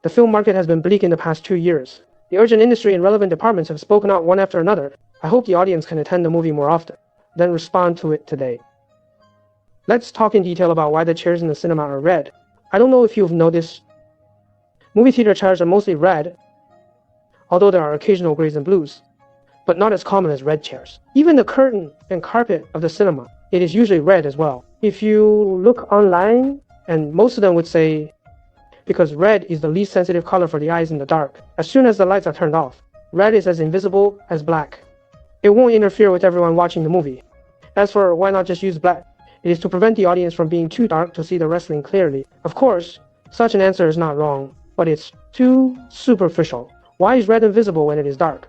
The film market has been bleak in the past 2 years. The urgent industry and relevant departments have spoken out one after another. I hope the audience can attend the movie more often, then respond to it today. Let's talk in detail about why the chairs in the cinema are red. I don't know if you've noticed. Movie theater chairs are mostly red, although there are occasional grays and blues, but not as common as red chairs. Even the curtain and carpet of the cinema, it is usually red as well. If you look online, and most of them would say, because red is the least sensitive color for the eyes in the dark. As soon as the lights are turned off, red is as invisible as black. It won't interfere with everyone watching the movie. As for why not just use black, it is to prevent the audience from being too dark to see the wrestling clearly. Of course, such an answer is not wrong, but it's too superficial. Why is red invisible when it is dark?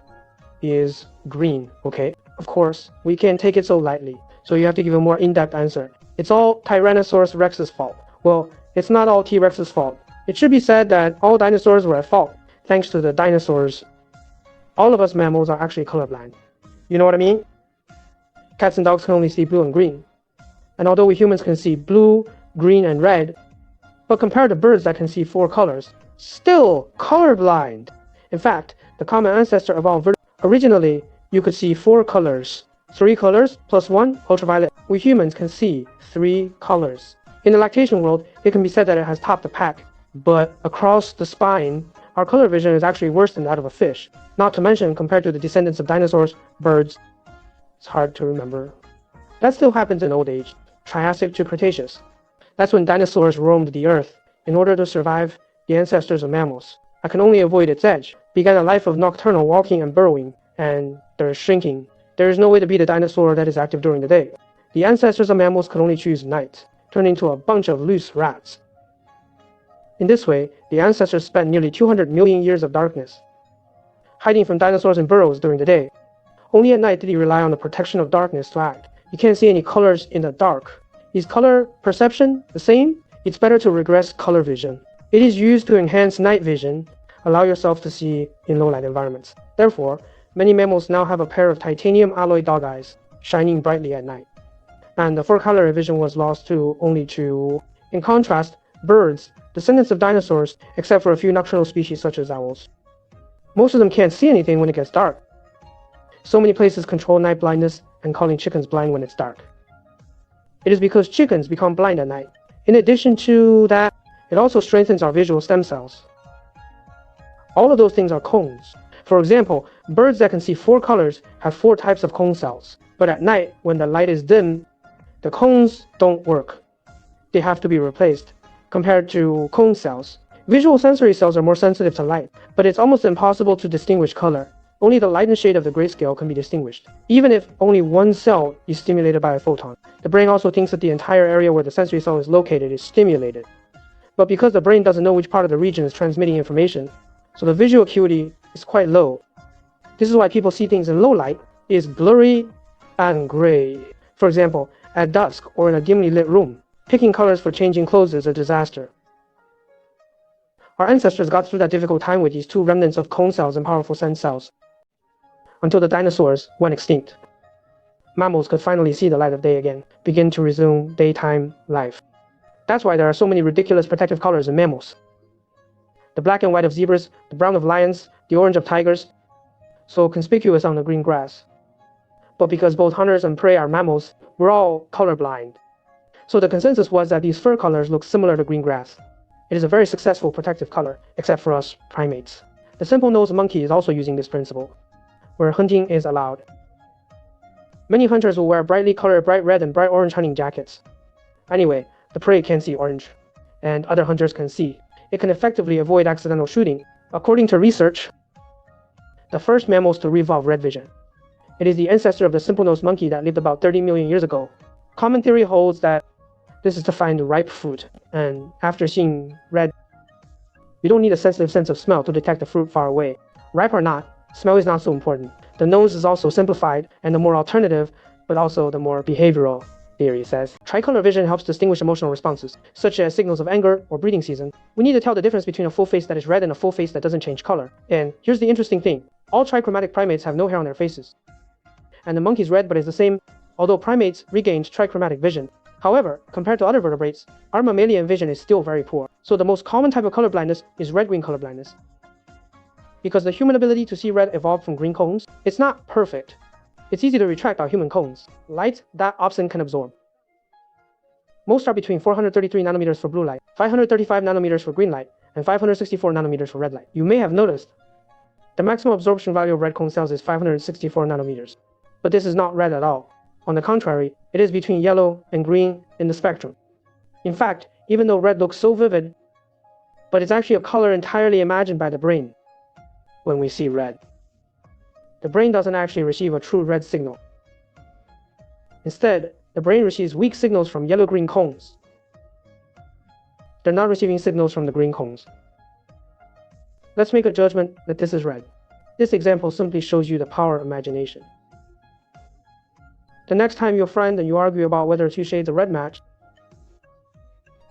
Is green, okay? Of course, we can't take it so lightly, so you have to give a more in-depth answer. It's all Tyrannosaurus Rex's fault. Well, it's not all T-Rex's fault. It should be said that all dinosaurs were at fault, thanks to the dinosaurs. All of us mammals are actually colorblind. You know what I mean? Cats and dogs can only see blue and green. And although we humans can see blue, green, and red, but compared to birds that can see 4 colors, still colorblind. In fact, the common ancestor of all originally, you could see 4 colors. 3 colors plus 1 ultraviolet. We humans can see 3 colors. In the lactation world, it can be said that it has topped the pack. But across the spine, our color vision is actually worse than that of a fish. Not to mention, compared to the descendants of dinosaurs, birds, it's hard to remember. That still happens in old age, Triassic to Cretaceous. That's when dinosaurs roamed the earth. In order to survive, the ancestors of mammals, that can only avoid its edge, began a life of nocturnal walking and burrowing, and they're shrinking. There is no way to beat a dinosaur that is active during the day. The ancestors of mammals could only choose night, turning into a bunch of loose rats. In this way, the ancestors spent nearly 200 million years of darkness, hiding from dinosaurs in burrows during the day. Only at night did he rely on the protection of darkness to act. You can't see any colors in the dark. Is color perception the same? It's better to regress color vision. It is used to enhance night vision, allow yourself to see in low-light environments. Therefore, many mammals now have a pair of titanium alloy dog eyes, shining brightly at night. And the 4-color vision was lost to only 2. In contrast, birds, descendants of dinosaurs, except for a few nocturnal species such as owls, most of them can't see anything when it gets dark. So many places control night blindness and calling chickens blind when it's dark. It is because chickens become blind at night. In addition to that, it also strengthens our visual stem cells. All of those things are cones. For example, birds that can see 4 colors have 4 types of cone cells. But at night, when the light is dim, the cones don't work. They have to be replaced. Compared to cone cells, visual sensory cells are more sensitive to light, but it's almost impossible to distinguish color. Only the light and shade of the grayscale can be distinguished, even if only 1 cell is stimulated by a photon. The brain also thinks that the entire area where the sensory cell is located is stimulated. But because the brain doesn't know which part of the region is transmitting information, so the visual acuity is quite low. This is why people see things in low light is blurry and gray. For example, at dusk or in a dimly lit room, picking colors for changing clothes is a disaster. Our ancestors got through that difficult time with these 2 remnants of cone cells and powerful sense cells, until the dinosaurs went extinct. Mammals could finally see the light of day again, begin to resume daytime life. That's why there are so many ridiculous protective colors in mammals. The black and white of zebras, the brown of lions, the orange of tigers, so conspicuous on the green grass. But because both hunters and prey are mammals, we're all colorblind. So the consensus was that these fur colors look similar to green grass. It is a very successful protective color, except for us primates. The simple-nosed monkey is also using this principle, where hunting is allowed. Many hunters will wear brightly colored bright red and bright orange hunting jackets. Anyway, the prey can see orange, and other hunters can see. It can effectively avoid accidental shooting. According to research, the first mammals to evolve red vision. It is the ancestor of the simple-nosed monkey that lived about 30 million years ago. Common theory holds that this is to find ripe fruit, and after seeing red, you don't need a sensitive sense of smell to detect the fruit far away. Ripe or not, smell is not so important. The nose is also simplified and the more alternative, but also the more behavioral, theory says. Tricolor vision helps distinguish emotional responses, such as signals of anger or breeding season. We need to tell the difference between a full face that is red and a full face that doesn't change color. And here's the interesting thing. All trichromatic primates have no hair on their faces. And the monkey's red but is the same, although primates regained trichromatic vision. However, compared to other vertebrates, our mammalian vision is still very poor, so the most common type of color blindness is red-green color blindness. Because the human ability to see red evolved from green cones, it's not perfect. It's easy to retract our human cones, light that opsin can absorb. Most are between 433 nanometers for blue light, 535 nanometers for green light, and 564 nanometers for red light. You may have noticed the maximum absorption value of red cone cells is 564 nanometers. But this is not red at all. On the contrary, it is between yellow and green in the spectrum. In fact, even though red looks so vivid, but it's actually a color entirely imagined by the brain when we see red. The brain doesn't actually receive a true red signal. Instead, the brain receives weak signals from yellow-green cones. They're not receiving signals from the green cones. Let's make a judgment that this is red. This example simply shows you the power of imagination. The next time your friend and you argue about whether two shades of red match,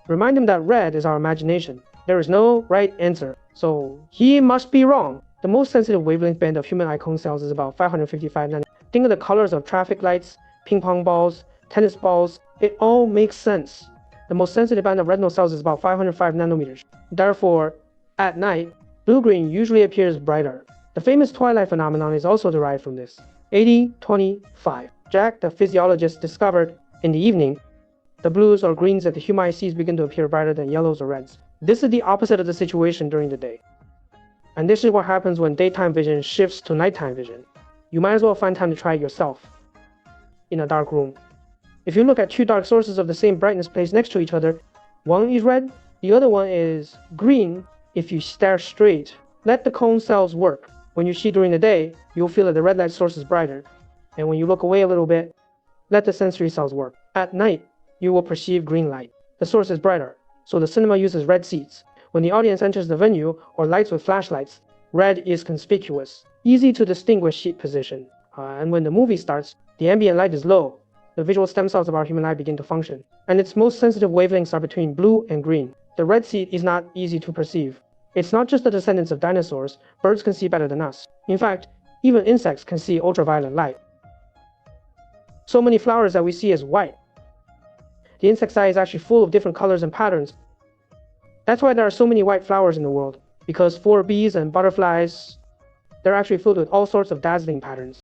remind him that red is our imagination. There is no right answer, so he must be wrong. The most sensitive wavelength band of human eye cone cells is about 555 nanometers. Think of the colors of traffic lights, ping pong balls, tennis balls. It all makes sense. The most sensitive band of retinal cells is about 505 nanometers. Therefore, at night, blue-green usually appears brighter. The famous twilight phenomenon is also derived from this. 80-25. Jack, the physiologist, discovered in the evening, the blues or greens that the human eye sees begin to appear brighter than yellows or reds. This is the opposite of the situation during the day. And this is what happens when daytime vision shifts to nighttime vision. You might as well find time to try it yourself in a dark room. If you look at two dark sources of the same brightness placed next to each other, one is red, the other one is green. If you stare straight, let the cone cells work. When you see during the day, you'll feel that the red light source is brighter. And when you look away a little bit, let the sensory cells work. At night, you will perceive green light. The source is brighter, so the cinema uses red seats. When the audience enters the venue or lights with flashlights, red is conspicuous, easy to distinguish seat position. And when the movie starts, the ambient light is low. The visual stem cells of our human eye begin to function, and its most sensitive wavelengths are between blue and green. The red seat is not easy to perceive. It's not just the descendants of dinosaurs. Birds can see better than us. In fact, even insects can see ultraviolet light. So many flowers that we see as white. The insect's eye is actually full of different colors and patterns. That's why there are so many white flowers in the world, because for bees and butterflies, they're actually filled with all sorts of dazzling patterns.